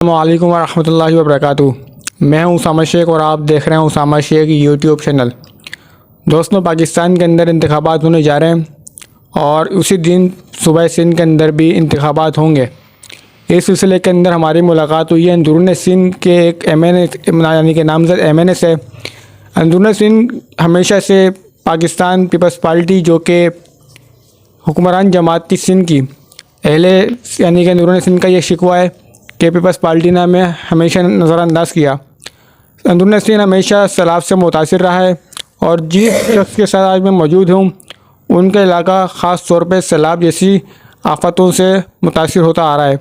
السلام علیکم ورحمۃ اللہ وبرکاتہ۔ میں ہوں اسامہ شیخ اور آپ دیکھ رہے ہیں اسامہ شیخ یوٹیوب چینل۔ دوستوں، پاکستان کے اندر انتخابات ہونے جا رہے ہیں اور اسی دن صوبہ سندھ کے اندر بھی انتخابات ہوں گے۔ اس سلسلے کے اندر ہماری ملاقات ہوئی ہے اندرون سندھ کے ایک یعنی کہ نامزد ایم این اے سے۔ اندرون سندھ ہمیشہ سے پاکستان پیپلز پارٹی جو کہ حکمران جماعت تھی سندھ کی یعنی کہ اندرون سندھ کا یہ شکوہ ہے کہ پیپلز پارٹی نے ہمیں ہمیشہ نظر انداز کیا۔ اندرون سندھ ہمیشہ سیلاب سے متاثر رہا ہے اور جس شخص کے ساتھ آج میں موجود ہوں ان کا علاقہ خاص طور پہ سیلاب جیسی آفتوں سے متاثر ہوتا آ رہا ہے۔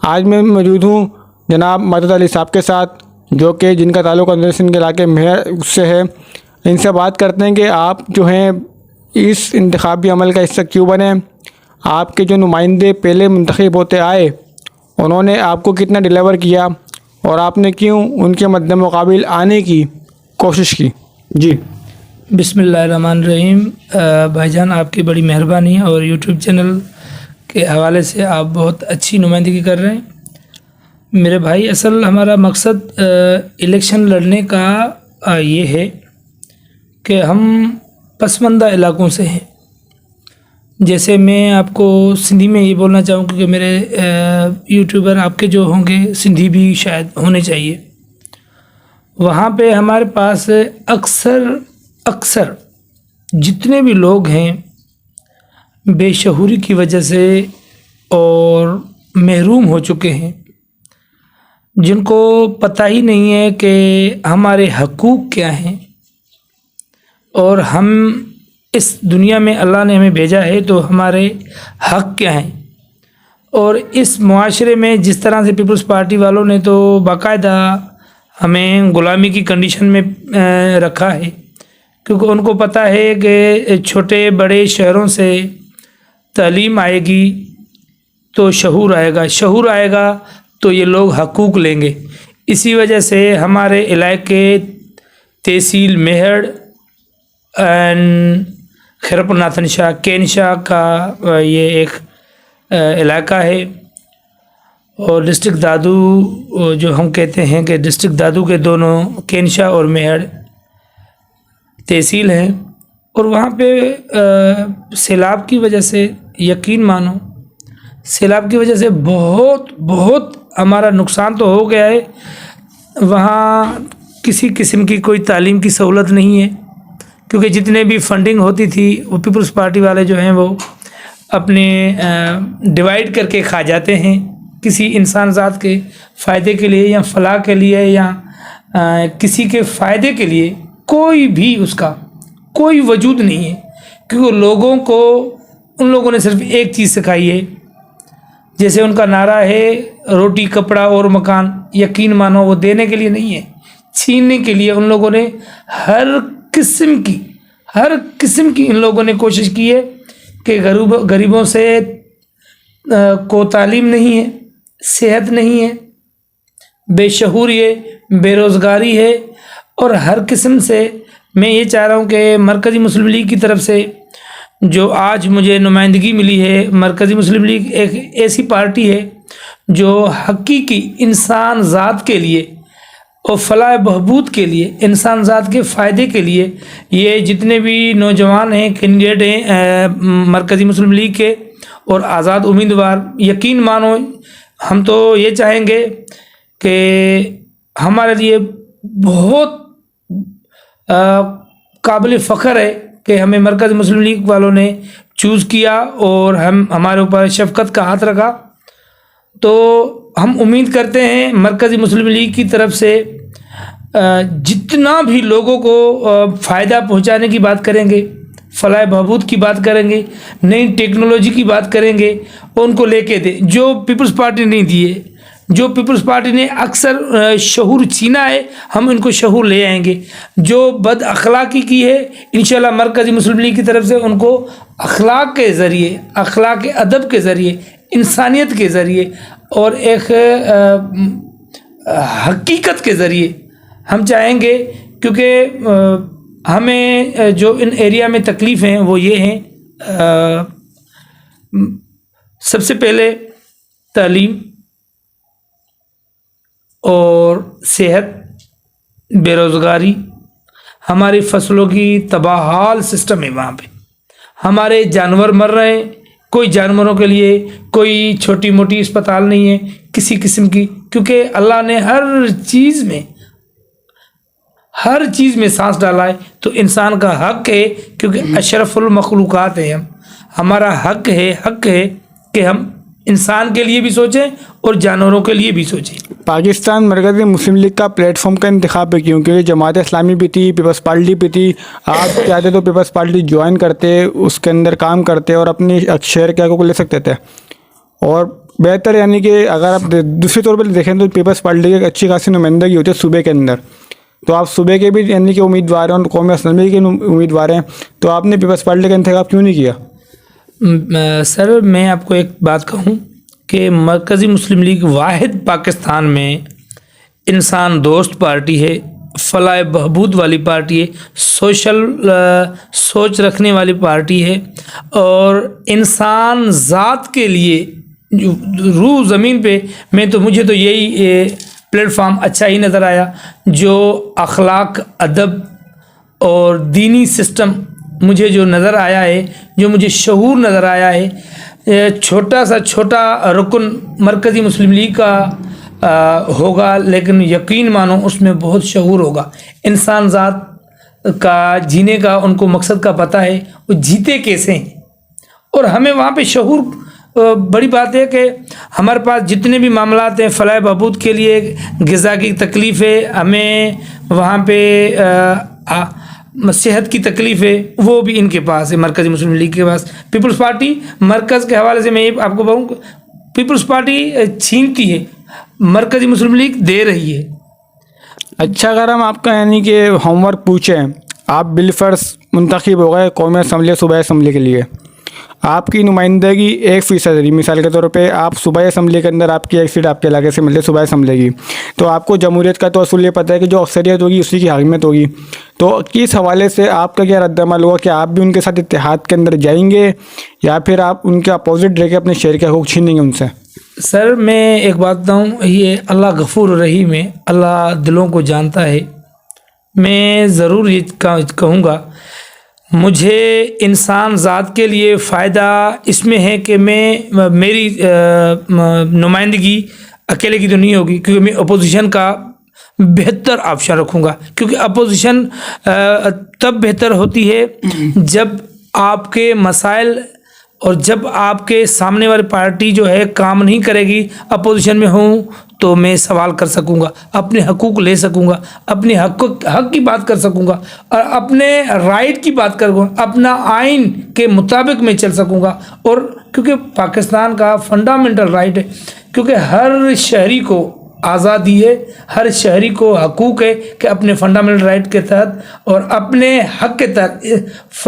آج میں موجود ہوں جناب مدد علی صاحب کے ساتھ، جو کہ جن کا تعلق اندرون سندھ کے علاقے مہر سے ہے۔ ان سے بات کرتے ہیں کہ آپ جو ہیں اس انتخابی عمل کا حصہ کیوں بنے، آپ کے جو نمائندے پہلے منتخب ہوتے آئے انہوں نے آپ کو کتنا ڈیلیور کیا اور آپ نے کیوں ان کے مد مقابل آنے کی کوشش کی۔ جی بسم اللہ الرحمن الرحیم۔ بھائی جان، آپ کی بڑی مہربانی ہے اور یوٹیوب چینل کے حوالے سے آپ بہت اچھی نمائندگی کر رہے ہیں۔ میرے بھائی، اصل ہمارا مقصد الیکشن لڑنے کا یہ ہے کہ ہم پسماندہ علاقوں سے ہیں۔ جیسے میں آپ کو سندھی میں یہ بولنا چاہوں کہ میرے یوٹیوبر آپ کے جو ہوں گے سندھی بھی شاید ہونے چاہیے۔ وہاں پہ ہمارے پاس اکثر جتنے بھی لوگ ہیں بے شعوری کی وجہ سے اور محروم ہو چکے ہیں، جن کو پتہ ہی نہیں ہے کہ ہمارے حقوق کیا ہیں اور ہم اس دنیا میں اللہ نے ہمیں بھیجا ہے تو ہمارے حق کیا ہیں۔ اور اس معاشرے میں جس طرح سے پیپلز پارٹی والوں نے تو باقاعدہ ہمیں غلامی کی کنڈیشن میں رکھا ہے، کیونکہ ان کو پتہ ہے کہ چھوٹے بڑے شہروں سے تعلیم آئے گی تو شعور آئے گا تو یہ لوگ حقوق لیں گے۔ اسی وجہ سے ہمارے علاقے تحصیل مہر خیرپور ناتھن شاہ کین شاہ کا یہ ایک علاقہ ہے، اور ڈسٹرکٹ دادو جو ہم کہتے ہیں کہ ڈسٹرکٹ دادو کے دونوں کین شاہ اور مہر تحصیل ہیں۔ اور وہاں پہ سیلاب کی وجہ سے یقین مانو سیلاب کی وجہ سے بہت ہمارا نقصان تو ہو گیا ہے۔ وہاں کسی قسم کی کوئی تعلیم کی سہولت نہیں ہے، کیونکہ جتنے بھی فنڈنگ ہوتی تھی وہ پیپلز پارٹی والے جو ہیں وہ اپنے ڈیوائیڈ کر کے کھا جاتے ہیں کسی انسان ذات کے فائدے کے لیے یا فلاح کے لیے یا کسی کے فائدے کے لیے کوئی بھی اس کا کوئی وجود نہیں ہے، کیونکہ لوگوں کو ان لوگوں نے صرف ایک چیز سکھائی ہے۔ جیسے ان کا نعرہ ہے روٹی کپڑا اور مکان، یقین مانو وہ دینے کے لیے نہیں ہے، چھیننے کے لیے ان لوگوں نے ہر قسم کی ان لوگوں نے کوشش کی ہے کہ غریبوں سے کو تعلیم نہیں ہے، صحت نہیں ہے، بے شعوری ہے، بے روزگاری ہے، اور ہر قسم سے میں یہ چاہ رہا ہوں کہ مرکزی مسلم لیگ کی طرف سے جو آج مجھے نمائندگی ملی ہے، مرکزی مسلم لیگ ایک ایسی پارٹی ہے جو حقیقی انسان ذات کے لیے اور فلاح بہبود کے لیے، انسان ذات کے فائدے کے لیے، یہ جتنے بھی نوجوان ہیں کینڈیڈیٹ ہیں مرکزی مسلم لیگ کے اور آزاد امیدوار، یقین مانو ہم تو یہ چاہیں گے کہ ہمارے لیے بہت قابل فخر ہے کہ ہمیں مرکزی مسلم لیگ والوں نے چوز کیا اور ہمارے اوپر شفقت کا ہاتھ رکھا۔ تو ہم امید کرتے ہیں مرکزی مسلم لیگ کی طرف سے جتنا بھی لوگوں کو فائدہ پہنچانے کی بات کریں گے، فلاح بہبود کی بات کریں گے، نئی ٹیکنالوجی کی بات کریں گے، ان کو لے کے دیں جو پیپلز پارٹی نہیں دیے، جو پیپلز پارٹی نے اکثر شعور چھینا ہے، ہم ان کو شعور لے آئیں گے۔ جو بد اخلاقی کی ہے انشاءاللہ مرکزی مسلم لیگ کی طرف سے ان کو اخلاق کے ذریعے، اخلاق ادب کے ذریعے، انسانیت کے ذریعے اور ایک حقیقت کے ذریعے ہم چاہیں گے، کیونکہ ہمیں جو ان ایریا میں تکلیف ہیں وہ یہ ہیں، سب سے پہلے تعلیم، اور صحت، بے روزگاری، ہماری فصلوں کی تباہ حال سسٹم ہے وہاں پہ، ہمارے جانور مر رہے ہیں، کوئی جانوروں کے لیے کوئی چھوٹی موٹی اسپتال نہیں ہے کسی قسم کی، کیونکہ اللہ نے ہر چیز میں سانس ڈالا ہے، تو انسان کا حق ہے، کیونکہ اشرف المخلوقات ہیں ہمارا حق ہے کہ ہم انسان کے لیے بھی سوچیں اور جانوروں کے لیے بھی سوچیں۔ پاکستان مرکزی مسلم لیگ کا پلیٹ فارم کا انتخاب بھی کیوں؟ کیونکہ جماعت اسلامی بھی تھی، پیپلز پارٹی بھی تھی، آپ چاہتے تو پیپلز پارٹی جوائن کرتے، اس کے اندر کام کرتے اور اپنی شہر کے حقوق کو لے سکتے تھے، اور بہتر یعنی کہ اگر آپ دوسری طور پر دیکھیں تو پیپلز پارٹی کی ایک اچھی خاصی نمائندگی ہوتی ہے صوبے کے اندر، تو آپ صوبے کے بھی یعنی کہ امیدوار ہیں اور قومی اسمبلی کے امیدوار ہیں، تو آپ نے پیپلز پارٹی کا انتخاب کیوں نہیں کیا؟ سر میں آپ کو ایک بات کہوں کہ مرکزی مسلم لیگ واحد پاکستان میں انسان دوست پارٹی ہے، فلاح بہبود والی پارٹی ہے، سوشل سوچ رکھنے والی پارٹی ہے، اور انسان ذات کے لیے روح زمین پہ مجھے تو یہی پلیٹ فارم اچھا ہی نظر آیا، جو اخلاق، ادب اور دینی سسٹم مجھے جو نظر آیا ہے، جو مجھے شعور نظر آیا ہے، چھوٹا سا چھوٹا رکن مرکزی مسلم لیگ کا ہوگا، لیکن یقین مانو اس میں بہت شعور ہوگا، انسان ذات کا جینے کا ان کو مقصد کا پتہ ہے، وہ جیتے کیسے ہیں، اور ہمیں وہاں پہ شعور، بڑی بات ہے کہ ہمارے پاس جتنے بھی معاملات ہیں فلاح بہبود کے لیے، غذا کی تکلیف ہے ہمیں وہاں پہ، صحت کی تکلیف ہے وہ بھی ان کے پاس ہے، مرکزی مسلم لیگ کے پاس۔ پیپلز پارٹی مرکز کے حوالے سے میں یہ آپ کو بتاؤں، پیپلز پارٹی چھینتی ہے، مرکزی مسلم لیگ دے رہی ہے۔ اچھا، اگر ہم آپ کا یعنی کہ ہوم ورک پوچھیں، آپ بالفرض منتخب ہو گئے قومی اسمبلی، صوبائی اسمبلی کے لیے، آپ کی نمائندگی 1% رہی، مثال کے طور پہ آپ صوبائی اسمبلی کے اندر آپ کی ایک سیٹ آپ کے علاقے سے ملتی ہے صوبائی اسمبلی کی، تو آپ کو جمہوریت کا تو اصول یہ پتہ ہے کہ جو اکثریت ہوگی اسی کی حاکمیت ہوگی، تو کس حوالے سے آپ کا کیا رد عمل ہوگا کہ آپ بھی ان کے ساتھ اتحاد کے اندر جائیں گے یا پھر آپ ان کے اپوزٹ رہ کے اپنے شہر کے حقوق چھینیں گے ان سے؟ سر میں ایک بات بتاؤں، یہ اللہ غفور رحیم ہے، اللہ دلوں کو جانتا ہے، میں ضرور یہ کہوں گا، مجھے انسان ذات کے لیے فائدہ اس میں ہے کہ میری نمائندگی اکیلے کی تو نہیں ہوگی، کیونکہ میں اپوزیشن کا بہتر آپشن رکھوں گا، کیونکہ اپوزیشن تب بہتر ہوتی ہے جب آپ کے مسائل اور جب آپ کے سامنے والی پارٹی جو ہے کام نہیں کرے گی، اپوزیشن میں ہوں تو میں سوال کر سکوں گا، اپنے حقوق لے سکوں گا، اپنے حق کی بات کر سکوں گا، اور اپنے رائٹ کی بات کروں گا، اپنا آئین کے مطابق میں چل سکوں گا، اور کیونکہ پاکستان کا فنڈامنٹل رائٹ ہے، کیونکہ ہر شہری کو آزادی ہے، ہر شہری کو حقوق ہے کہ اپنے فنڈامنٹل رائٹ کے تحت اور اپنے حق کے تحت،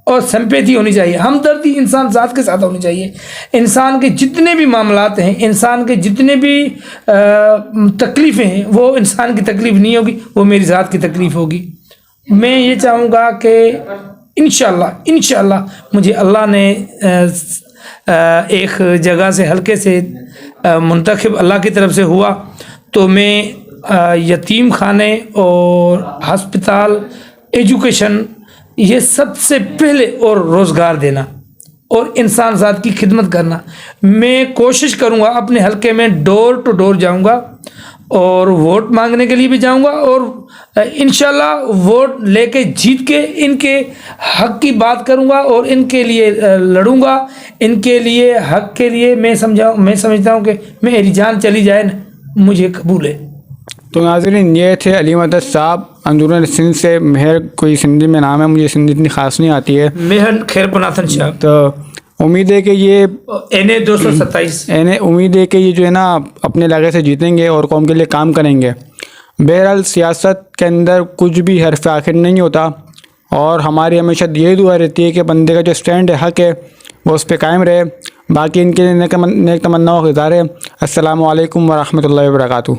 اور سمپیتھی ہونی چاہیے، ہمدردی انسان ذات کے ساتھ ہونی چاہیے، انسان کے جتنے بھی معاملات ہیں، انسان کے جتنے بھی تکلیفیں ہیں، وہ انسان کی تکلیف نہیں ہوگی، وہ میری ذات کی تکلیف ہوگی۔ میں یہ چاہوں گا کہ انشاءاللہ مجھے اللہ نے ایک جگہ سے حلقے سے منتخب اللہ کی طرف سے ہوا، تو میں یتیم خانے اور ہسپتال، ایجوکیشن، یہ سب سے پہلے، اور روزگار دینا اور انسان ذات کی خدمت کرنا، میں کوشش کروں گا، اپنے حلقے میں ڈور ٹو ڈور جاؤں گا اور ووٹ مانگنے کے لیے بھی جاؤں گا، اور انشاءاللہ ووٹ لے کے جیت کے ان کے حق کی بات کروں گا اور ان کے لیے لڑوں گا، ان کے لیے حق کے لیے میں سمجھتا ہوں کہ میری جان چلی جائے نا مجھے قبول ہے۔ تو ناظرین، یہ تھے علی مدد صاحب اندرون سندھ سے، مہر کوئی سندھی میں نام ہے، مجھے سندھی اتنی خاص نہیں آتی ہے، مہر خیر پناتھن شاہ، تو امید ہے کہ یہ NA-227 امید ہے کہ یہ جو ہے نا اپنے علاقے سے جیتیں گے اور قوم کے لیے کام کریں گے۔ بہرحال سیاست کے اندر کچھ بھی حرف آخر نہیں ہوتا، اور ہماری ہمیشہ یہی دعا رہتی ہے کہ بندے کا جو سٹینڈ ہے، حق ہے، وہ اس پہ قائم رہے۔ باقی ان کے لیے نیک تمناؤں کا اظہار ہے۔ السلام علیکم ورحمۃ اللہ وبرکاتہ۔